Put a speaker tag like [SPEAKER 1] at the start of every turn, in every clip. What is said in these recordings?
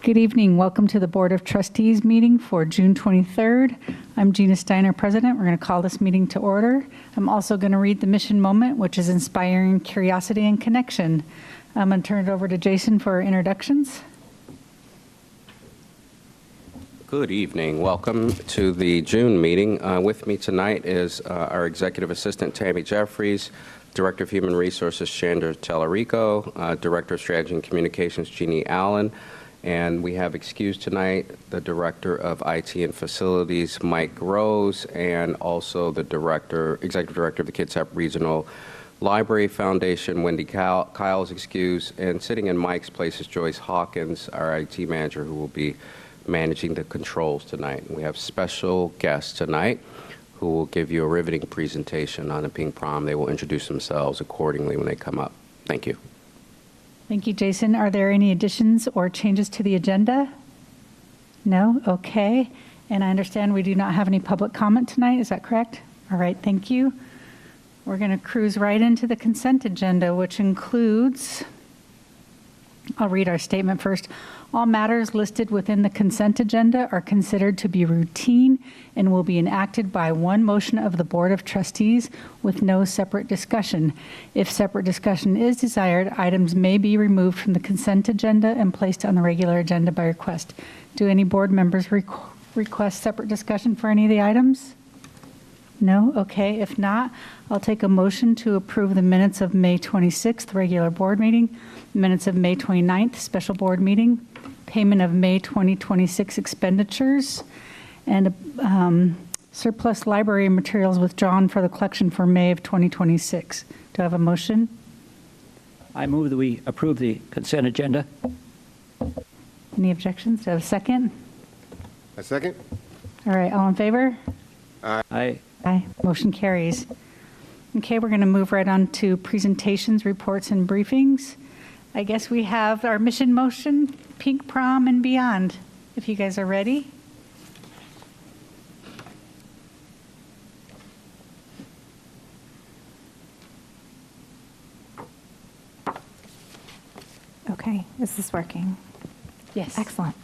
[SPEAKER 1] Good evening. Welcome to the Board of Trustees meeting for June 23rd. I'm Gina Steiner, President. We're going to call this meeting to order. I'm also going to read the mission moment, which is inspiring curiosity and connection. I'm going to turn it over to Jason for introductions.
[SPEAKER 2] Good evening. Welcome to the June meeting. With me tonight is our Executive Assistant, Tammy Jeffries, Director of Human Resources, Chandra Tellerico, Director of Strategy and Communications, Jeannie Allen, and we have excused tonight the Director of IT and Facilities, Mike Rose, and also the Executive Director of the Kitsap Regional Library Foundation, Wendy Kyle is excused, and sitting in Mike's place is Joyce Hawkins, our IT manager, who will be managing the controls tonight. We have special guests tonight who will give you a riveting presentation on the Pink Prom. They will introduce themselves accordingly when they come up. Thank you.
[SPEAKER 1] Thank you, Jason. Are there any additions or changes to the agenda? No? Okay. And I understand we do not have any public comment tonight. Is that correct? All right. Thank you. We're going to cruise right into the consent agenda, which includes, I'll read our statement first. All matters listed within the consent agenda are considered to be routine and will be enacted by one motion of the Board of Trustees with no separate discussion. If separate discussion is desired, items may be removed from the consent agenda and placed on the regular agenda by request. Do any board members request separate discussion for any of the items? No? Okay. If not, I'll take a motion to approve the minutes of May 26th, regular board meeting, minutes of May 29th, special board meeting, payment of May 2026 expenditures, and surplus library materials withdrawn for the collection for May of 2026. Do I have a motion?
[SPEAKER 3] I move that we approve the consent agenda.
[SPEAKER 1] Any objections? Do I have a second?
[SPEAKER 4] A second.
[SPEAKER 1] All right. All in favor?
[SPEAKER 3] Aye.
[SPEAKER 1] Aye. Motion carries. Okay, we're going to move right on to presentations, reports, and briefings. I guess we have our mission motion, Pink Prom and beyond, if you guys are ready.
[SPEAKER 5] Okay, is this working?
[SPEAKER 1] Yes.
[SPEAKER 5] Excellent.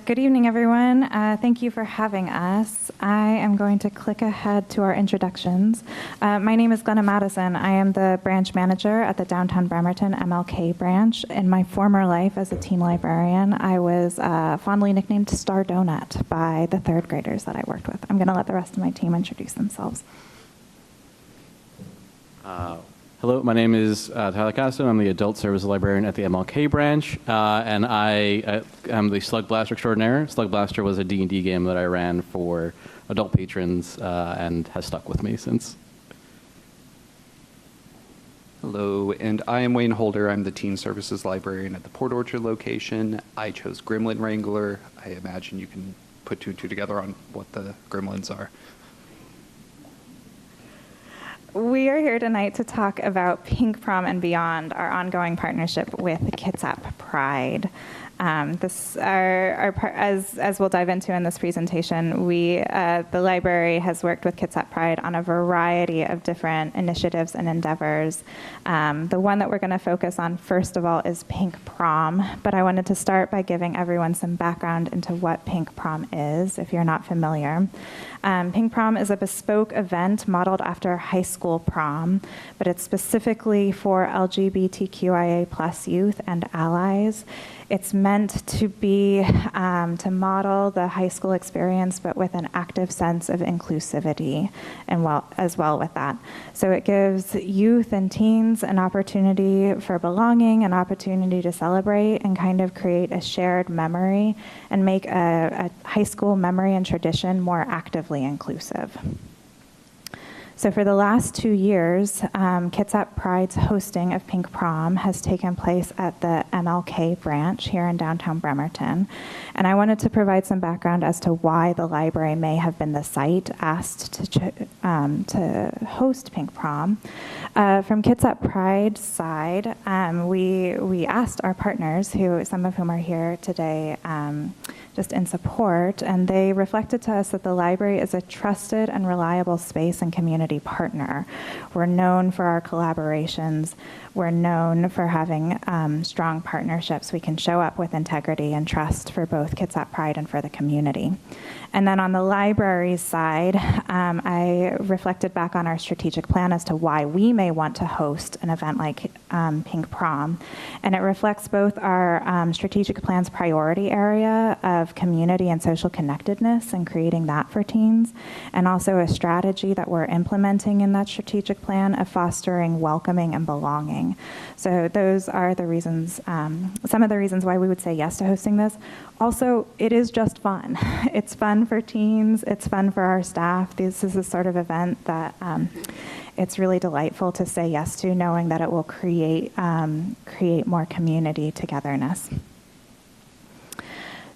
[SPEAKER 5] Good evening, everyone. Thank you for having us. I am going to click ahead to our introductions. My name is Glenna Madison. I am the branch manager at the Downtown Bremerton MLK branch. In my former life as a team librarian, I was fondly nicknamed Star Donut by the third graders that I worked with. I'm going to let the rest of my team introduce themselves.
[SPEAKER 6] Hello, my name is Tyler Castro. I'm the Adult Service Librarian at the MLK branch, and I am the Slug Blaster extraordinaire. Slug Blaster was a D&D game that I ran for adult patrons and has stuck with me since.
[SPEAKER 7] Hello, and I am Wayne Holder. I'm the Teen Services Librarian at the Port Orchard location. I chose Gremlin Wrangler. I imagine you can put two and two together on what the gremlins are.
[SPEAKER 5] We are here tonight to talk about Pink Prom and beyond, our ongoing partnership with Kitsap Pride. As we'll dive into in this presentation, the library has worked with Kitsap Pride on a variety of different initiatives and endeavors. The one that we're going to focus on first of all is Pink Prom, but I wanted to start by giving everyone some background into what Pink Prom is, if you're not familiar. Pink Prom is a bespoke event modeled after high school prom, but it's specifically for LGBTQIA+ youth and allies. It's meant to be, to model the high school experience, but with an active sense of inclusivity as well with that. So it gives youth and teens an opportunity for belonging, an opportunity to celebrate and kind of create a shared memory and make a high school memory and tradition more actively inclusive. So for the last 2 years, Kitsap Pride's hosting of Pink Prom has taken place at the MLK branch here in downtown Bremerton. And I wanted to provide some background as to why the library may have been the site asked to host Pink Prom. From Kitsap Pride's side, we asked our partners, some of whom are here today, just in support, and they reflected to us that the library is a trusted and reliable space and community partner. We're known for our collaborations we're known for having strong partnerships. We can show up with integrity and trust for both Kitsap Pride and for the community. And then on the library's side, I reflected back on our strategic plan as to why we may want to host an event like Pink Prom. And it reflects both our strategic plan's priority area of community and social connectedness and creating that for teens, and also a strategy that we're implementing in that strategic plan of fostering welcoming and belonging. So those are the reasons, some of the reasons why we would say yes to hosting this. Also, it is just fun. It's fun for teens. It's fun for our staff. This is the sort of event that it's really delightful to say yes to, knowing that it will create more community togetherness.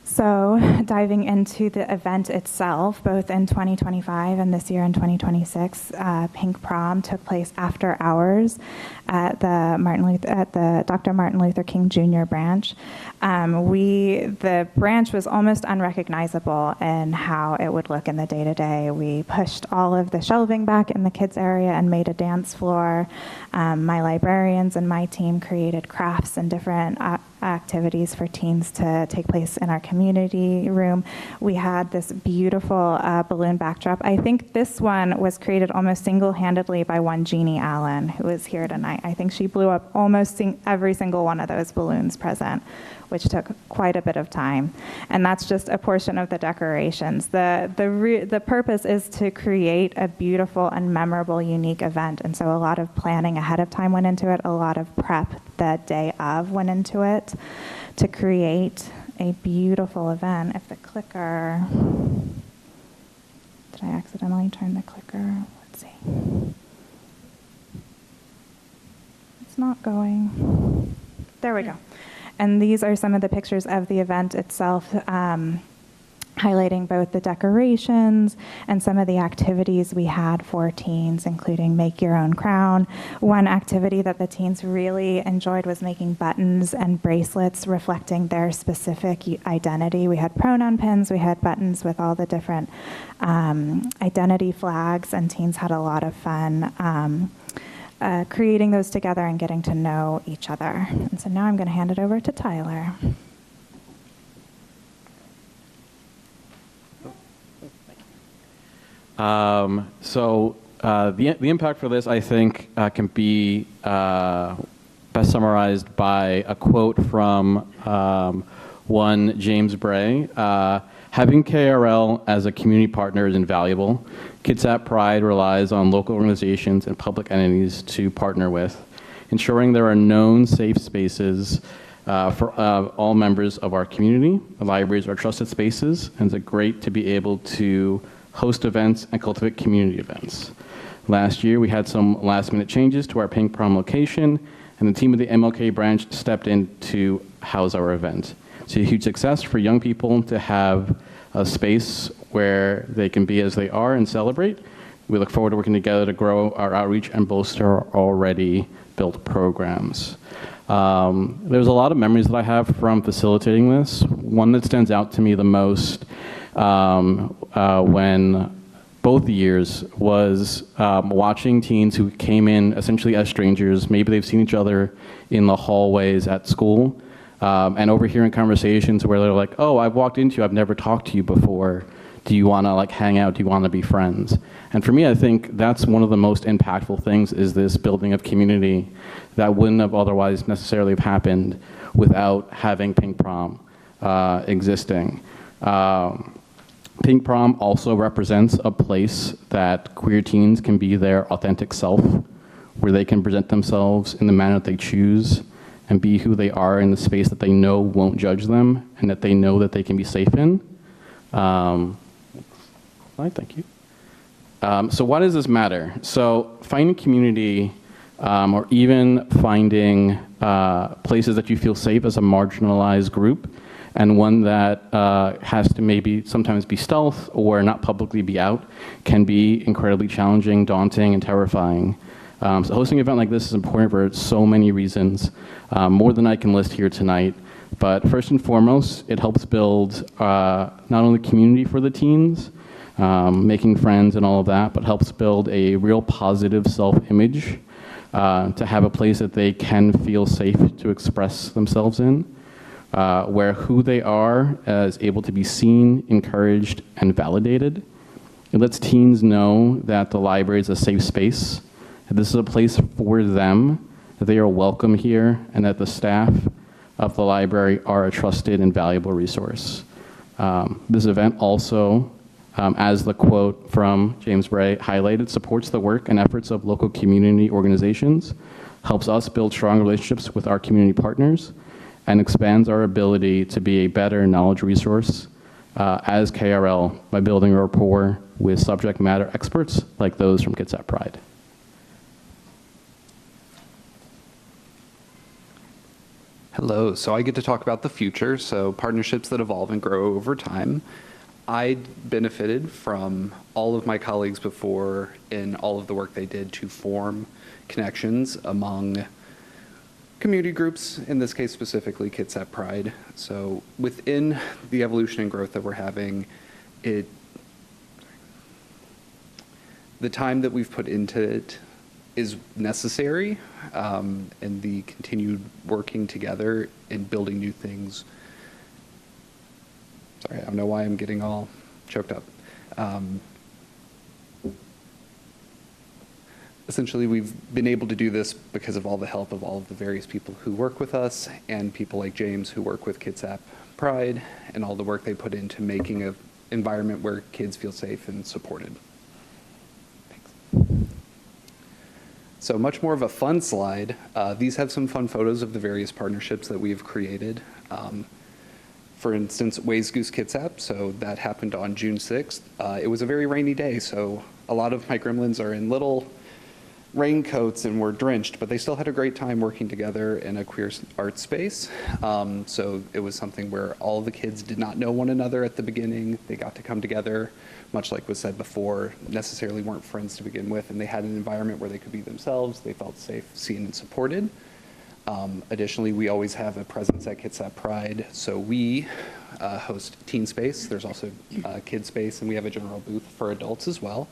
[SPEAKER 5] So diving into the event itself, both in 2025 and this year in 2026, Pink Prom took place after hours at the Dr. Martin Luther King Jr. branch. The branch was almost unrecognizable in how it would look in the day-to-day. We pushed all of the shelving back in the kids area and made a dance floor. My librarians and my team created crafts and different activities for teens to take place in our community room. We had this beautiful balloon backdrop. I think this one was created almost single-handedly by one Jeannie Allen, who is here tonight. I think she blew up almost every single one of those balloons present, which took quite a bit of time. And that's just a portion of the decorations. The purpose is to create a beautiful and memorable, unique event. And so a lot of planning ahead of time went into it, a lot of prep the day of went into it to create a beautiful event. If the clicker, did I accidentally turn the clicker? Let's see. It's not going. There we go. And these are some of the pictures of the event itself, highlighting both the decorations and some of the activities we had for teens, including make your own crown. One activity that the teens really enjoyed was making buttons and bracelets reflecting their specific identity. We had pronoun pins, we had buttons with all the different identity flags, and teens had a lot of fun creating those together and getting to know each other. And so now I'm going to hand it over to Tyler.
[SPEAKER 6] The impact for this, I think, can be best summarized by a quote from one James Bray. Having KRL as a community partner is invaluable. Kitsap Pride relies on local organizations and public entities to partner with, ensuring there are known safe spaces for all members of our community. The libraries are trusted spaces, and it's great to be able to host events and cultivate community events. Last year, we had some last-minute changes to our Pink Prom location, and the team of the MLK branch stepped in to house our event. It's a huge success for young people to have a space where they can be as they are and celebrate. We look forward to working together to grow our outreach and bolster our already built programs. There's a lot of memories that I have from facilitating this. One that stands out to me the most when both years was watching teens who came in essentially as strangers. Maybe they've seen each other in the hallways at school, and overhearing conversations where they're like, oh, I've walked into you, I've never talked to you before. Do you want to like hang out? Do you want to be friends? And for me, I think that's one of the most impactful things, is this building of community that wouldn't have otherwise necessarily have happened without having Pink Prom existing. Pink Prom also represents a place that queer teens can be their authentic self, where they can present themselves in the manner that they choose and be who they are in the space that they know won't judge them and that they know that they can be safe in. Thank you. So why does this matter? So finding community or even finding places that you feel safe as a marginalized group, and one that has to maybe sometimes be stealth or not publicly be out, can be incredibly challenging, daunting, and terrifying. So hosting an event like this is important for so many reasons, more than I can list here tonight. But first and foremost, it helps build not only community for the teens, making friends and all of that, but helps build a real positive self-image to have a place that they can feel safe to express themselves in, where who they are is able to be seen, encouraged, and validated. It lets teens know that the library is a safe space, that this is a place for them, that they are welcome here, and that the staff of the library are a trusted and valuable resource. This event also, as the quote from James Bray highlighted, supports the work and efforts of local community organizations, helps us build strong relationships with our community partners, and expands our ability to be a better knowledge resource as KRL by building a rapport with subject matter experts like those from Kitsap Pride.
[SPEAKER 7] Hello, so I get to talk about the future, so partnerships that evolve and grow over time. I benefited from all of my colleagues before in all of the work they did to form connections among community groups, in this case specifically Kitsap Pride. So within the evolution and growth that we're having, the time that we've put into it is necessary, and the continued working together in building new things. Sorry, I don't know why I'm getting all choked up. Essentially, we've been able to do this because of all the help of all of the various people who work with us and people like James who work with Kitsap Pride and all the work they put into making an environment where kids feel safe and supported. Thanks. So much more of a fun slide. These have some fun photos of the various partnerships that we've created. For instance, Ways Goose Kitsap, so that happened on June 6th. It was a very rainy day, so a lot of my gremlins are in little raincoats and were drenched, but they still had a great time working together in a queer art space. So it was something where all the kids did not know one another at the beginning. They got to come together, much like was said before, necessarily weren't friends to begin with, and they had an environment where they could be themselves. They felt safe, seen, and supported. Additionally, we always have a presence at Kitsap Pride, so we host teen space. There's also kid space, and we have a general booth for adults as well.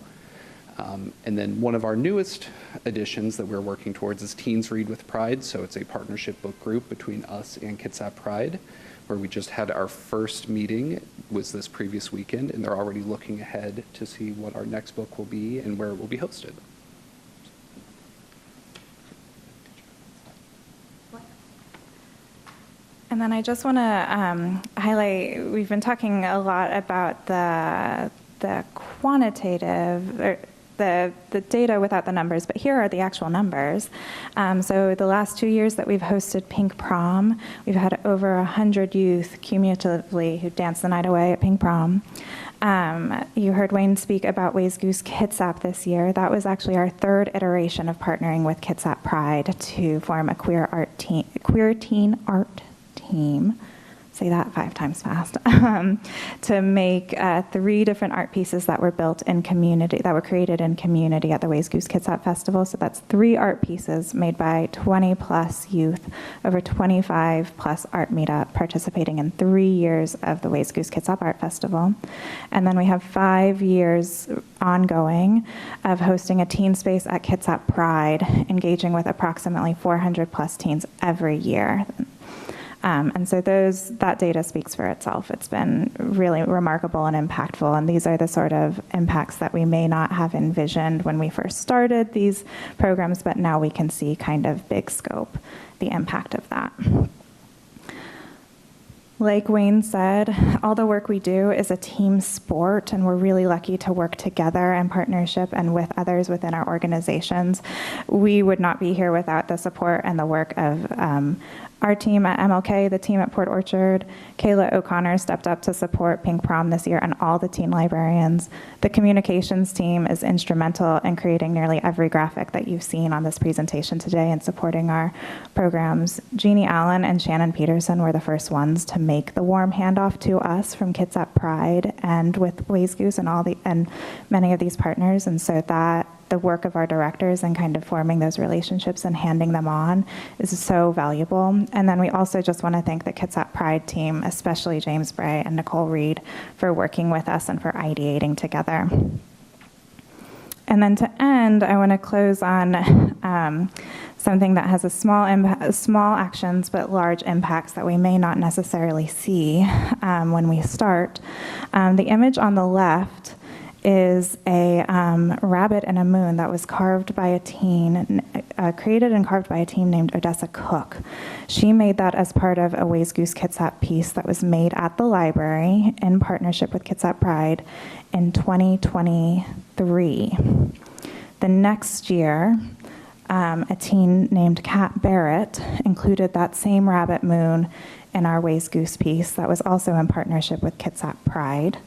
[SPEAKER 7] And then one of our newest additions that we're working towards is Teens Read with Pride. So it's a partnership book group between us and Kitsap Pride, where we just had our first meeting was this previous weekend, and they're already looking ahead to see what our next book will be and where it will be hosted.
[SPEAKER 5] And then I just want to highlight, we've been talking a lot about the quantitative, or the data without the numbers, but here are the actual numbers. So the last 2 years that we've hosted Pink Prom, we've had over 100 youth cumulatively who danced the night away at Pink Prom. You heard Wayne speak about Ways Goose Kitsap this year. That was actually our third iteration of partnering with Kitsap Pride to form a queer teen art team. Say that 5 times fast, to make 3 different art pieces that were built in community, that were created in community at the Ways Goose Kitsap Festival. So that's 3 art pieces made by 20 plus youth over 25 plus art meetup participating in 3 years of the Ways Goose Kitsap Art Festival. And then we have 5 years ongoing of hosting a teen space at Kitsap Pride, engaging with approximately 400 plus teens every year. And so that data speaks for itself. It's been really remarkable and impactful, and these are the sort of impacts that we may not have envisioned when we first started these programs, but now we can see kind of big scope, the impact of that. Like Wayne said, all the work we do is a team sport, and we're really lucky to work together in partnership and with others within our organizations. We would not be here without the support and the work of our team at MLK, the team at Port Orchard. Kayla O'Connor stepped up to support Pink Prom this year, and all the teen librarians. The communications team is instrumental in creating nearly every graphic that you've seen on this presentation today and supporting our programs. Jeannie Allen and Shannon Peterson were the first ones to make the warm handoff to us from Kitsap Pride and with Ways Goose and many of these partners, and so that the work of our directors and kind of forming those relationships and handing them on is so valuable. And then we also just want to thank the Kitsap Pride team, especially James Bray and Nicole Reed, for working with us and for ideating together. And then to end, I want to close on something that has a small actions but large impacts that we may not necessarily see when we start. The image on the left is a rabbit and a moon that was carved by a teen, created and carved by a teen named Odessa Cook. She made that as part of a Ways Goose Kitsap piece that was made at the library in partnership with Kitsap Pride in 2023. The next year, a teen named Kat Barrett included that same rabbit moon in our Ways Goose piece that was also in partnership with Kitsap Pride.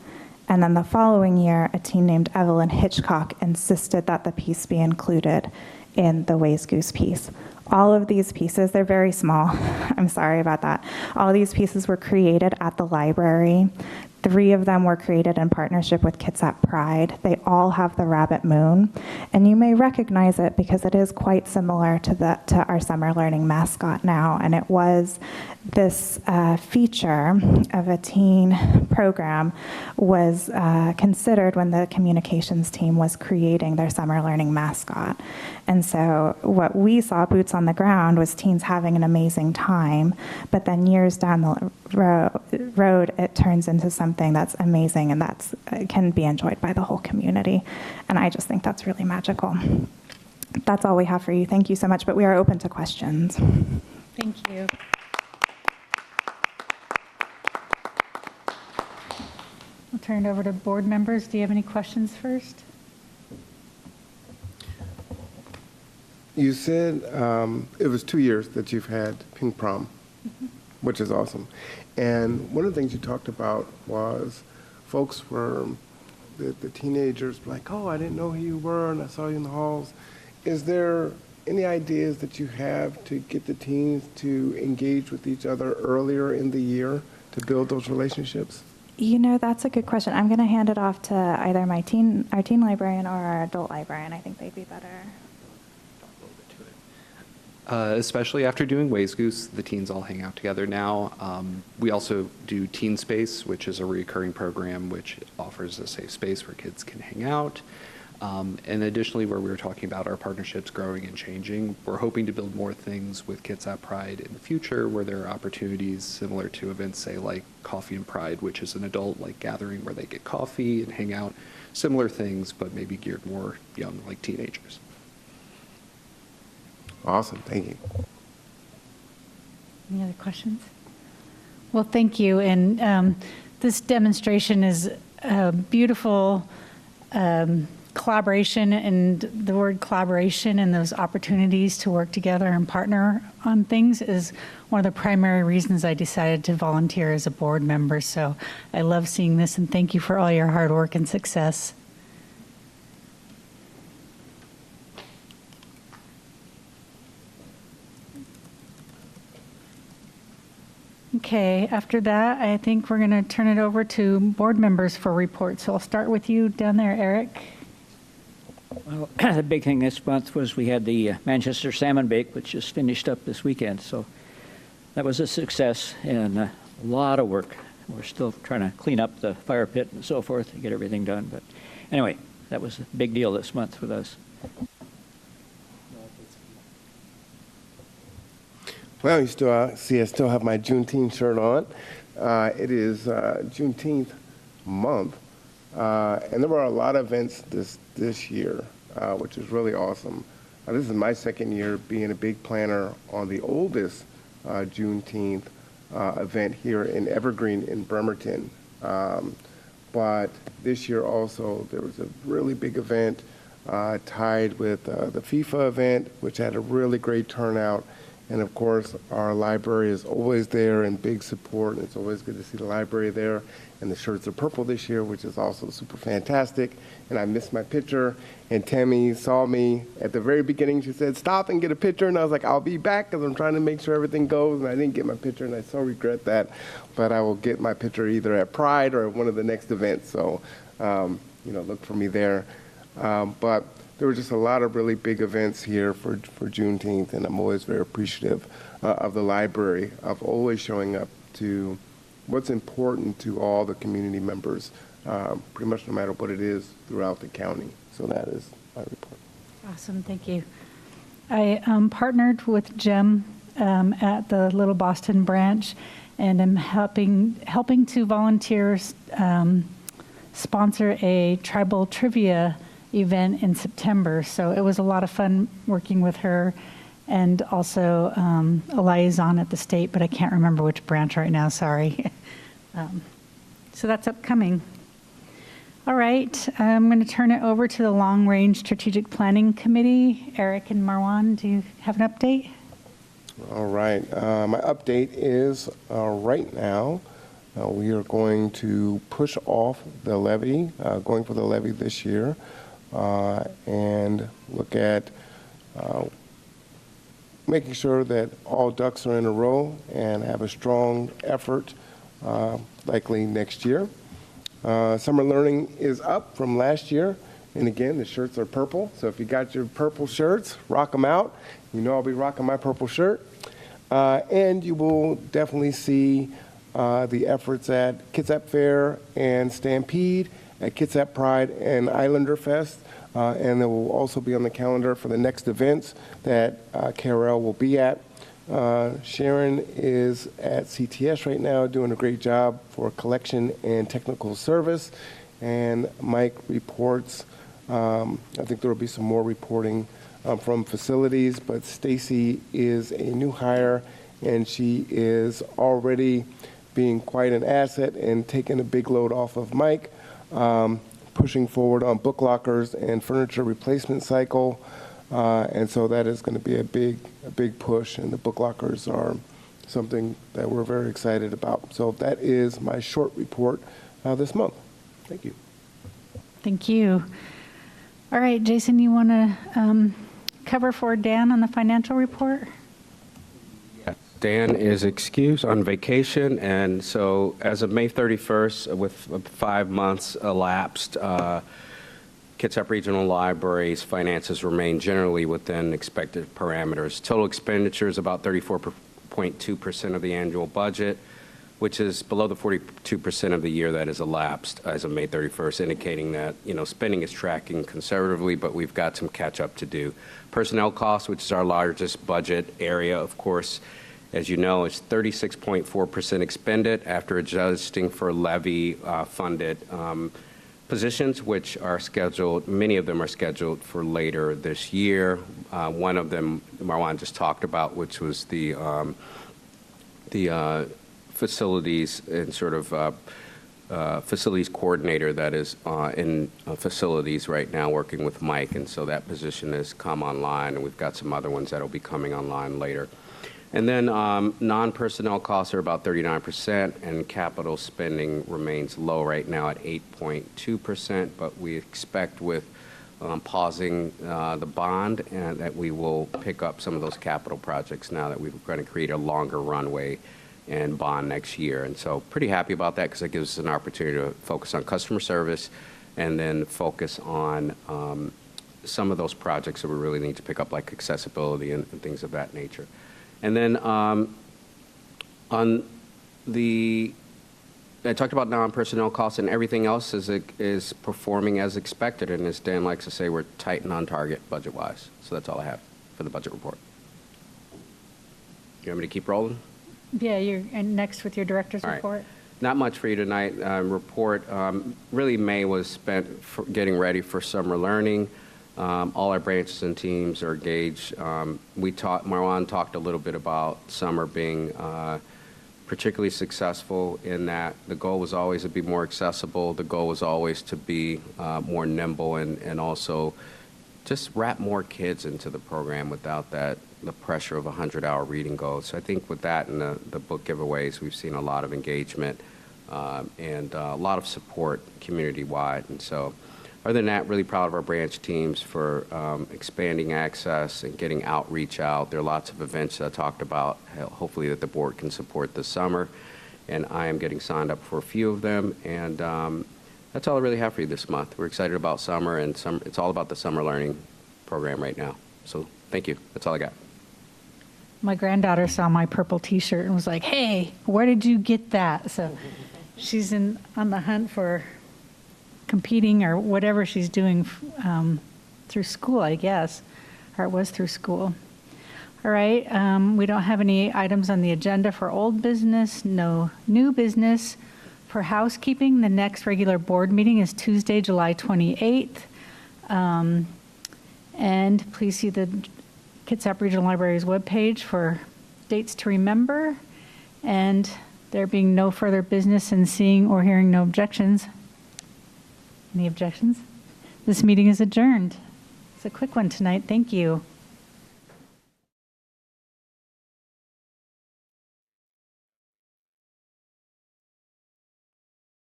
[SPEAKER 5] And then the following year, a teen named Evelyn Hitchcock insisted that the piece be included in the Ways Goose piece. All of these pieces, they're very small. I'm sorry about that. All of these pieces were created at the library. 3 of them were created in partnership with Kitsap Pride. They all have the rabbit moon, and you may recognize it because it is quite similar to our summer learning mascot now. And it was this feature of a teen program was considered when the communications team was creating their summer learning mascot. And so what we saw, boots on the ground, was teens having an amazing time, but then years down the road, it turns into something that's amazing and that's can be enjoyed by the whole community. And I just think that's really magical. That's all we have for you. Thank you so much, but we are open to questions.
[SPEAKER 1] Thank you. I'll turn it over to board members. Do you have any questions first?
[SPEAKER 4] You said it was 2 years that you've had Pink Prom, which is awesome. And one of the things you talked about was folks were, the teenagers, like, oh, I didn't know who you were, and I saw you in the halls. Is there any ideas that you have to get the teens to engage with each other earlier in the year to build those relationships?
[SPEAKER 5] You know, that's a good question. I'm going to hand it off to either our teen librarian or our adult librarian. I think they'd be better.
[SPEAKER 7] Especially after doing Ways Goose, the teens all hang out together now. We also do Teen Space, which is a recurring program which offers a safe space where kids can hang out. And additionally, where we were talking about our partnerships growing and changing, we're hoping to build more things with Kitsap Pride in the future where there are opportunities similar to events, say, like Coffee and Pride, which is an adult like gathering where they get coffee and hang out. Similar things, but maybe geared more young, like teenagers.
[SPEAKER 4] Awesome, thank you.
[SPEAKER 1] Any other questions? Well, thank you. And this demonstration is a beautiful collaboration, and the word collaboration and those opportunities to work together and partner on things is one of the primary reasons I decided to volunteer as a board member. So I love seeing this, and thank you for all your hard work and success. Okay, after that, I think we're going to turn it over to board members for reports. So I'll start with you down there, Eric.
[SPEAKER 3] Well, the big thing this month was we had the Manchester Salmon Bake, which just finished up this weekend. So that was a success and a lot of work. We're still trying to clean up the fire pit and so forth to get everything done. But anyway, that was a big deal this month with us.
[SPEAKER 4] Well, you still see I still have my Juneteenth shirt on. It is Juneteenth month, and there were a lot of events this year, which is really awesome. This is my second year being a big planner on the oldest Juneteenth event here in Evergreen in Bremerton. But this year also there was a really big event tied with the FIFA event, which had a really great turnout. And of course, our library is always there in big support. It's always good to see the library there. And the shirts are purple this year, which is also super fantastic. And I missed my picture. And Tammy saw me at the very beginning. She said, stop and get a picture. And I was like, I'll be back because I'm trying to make sure everything goes. And I didn't get my picture, and I so regret that. But I will get my picture either at Pride or at one of the next events. So, look for me there. But there were just a lot of really big events here for Juneteenth, and I'm always very appreciative of the library, of always showing up to what's important to all the community members, pretty much no matter what it is throughout the county. So that is my report.
[SPEAKER 1] Awesome, thank you. I partnered with Jim at the Little Boston branch, and am helping to volunteer sponsor a tribal trivia event in September. So it was a lot of fun working with her, and also a liaison at the state, but I can't remember which branch right now, sorry. So that's upcoming. All right, I'm going to turn it over to the Long Range Strategic Planning Committee. Eric and Marwan, do you have an update?
[SPEAKER 4] All right, my update is right now, we are going to push off the levy, going for the levy this year, and look at making sure that all ducks are in a row and have a strong effort likely next year. Summer learning is up from last year, and again, the shirts are purple, so if you got your purple shirts, rock them out. You know I'll be rocking my purple shirt. And you will definitely see the efforts at Kitsap Fair and Stampede, at Kitsap Pride and Islander Fest, and it will also be on the calendar for the next events that KRL will be at. Sharon is at CTS right now doing a great job for collection and technical service, and Mike reports, I think there will be some more reporting from facilities, but Stacy is a new hire, and she is already being quite an asset and taking a big load off of Mike, pushing forward on book lockers and furniture replacement cycle. And so that is going to be a big push, and the book lockers are something that we're very excited about. So that is my short report this month. Thank you.
[SPEAKER 1] Thank you. All right, Jason, you want to cover for Dan on the financial report?
[SPEAKER 2] Yeah, Dan is excused on vacation, and so as of May 31st, with 5 months elapsed, Kitsap Regional Library's finances remain generally within expected parameters. Total expenditure is about 34.2% of the annual budget, which is below the 42% of the year that has elapsed as of May 31st, indicating that, spending is tracking conservatively, but we've got some catch up to do. Personnel costs, which is our largest budget area, of course, as you know, is 36.4% expended after adjusting for levy funded positions, which are scheduled, many of them are scheduled for later this year. One of them Marwan just talked about, which was the facilities and sort of facilities coordinator that is in facilities right now working with Mike, and so that position has come online, and we've got some other ones that will be coming online later. And then non-personnel costs are about 39%, and capital spending remains low right now at 8.2%, but we expect with pausing the bond and that we will pick up some of those capital projects now that we're going to create a longer runway and bond next year. And so pretty happy about that because it gives us an opportunity to focus on customer service and then focus on some of those projects that we really need to pick up, like accessibility and things of that nature. And then I talked about non-personnel costs, and everything else is performing as expected. And as Dan likes to say, we're tight and on target budget-wise. So that's all I have for the budget report. You want me to keep rolling?
[SPEAKER 1] Yeah, you're next with your director's
[SPEAKER 2] All right.
[SPEAKER 1] report.
[SPEAKER 2] Not much for you tonight. Report, really May was spent getting ready for summer learning. All our branches and teams are engaged. Marwan talked a little bit about summer being particularly successful in that the goal was always to be more accessible. The goal was always to be more nimble and also just wrap more kids into the program without the pressure of a 100-hour reading goal. So I think with that and the book giveaways, we've seen a lot of engagement and a lot of support community-wide. And so other than that, really proud of our branch teams for expanding access and getting outreach out. There are lots of events that I talked about, hopefully that the board can support this summer. And I am getting signed up for a few of them. And that's all I really have for you this month. We're excited about summer, and it's all about the summer learning program right now. So thank you. That's all I got.
[SPEAKER 1] My granddaughter saw my purple T-shirt and was like, "Hey, where did you get that?" So she's on the hunt for competing or whatever she's doing through school, I guess, or it was through school. All right, we don't have any items on the agenda for old business, no new business. For housekeeping, the next regular board meeting is Tuesday, July 28th. And please see the Kitsap Regional Library's webpage for dates to remember. And there being no further business and seeing or hearing no objections. Any objections? This meeting is adjourned. It's a quick one tonight. Thank you.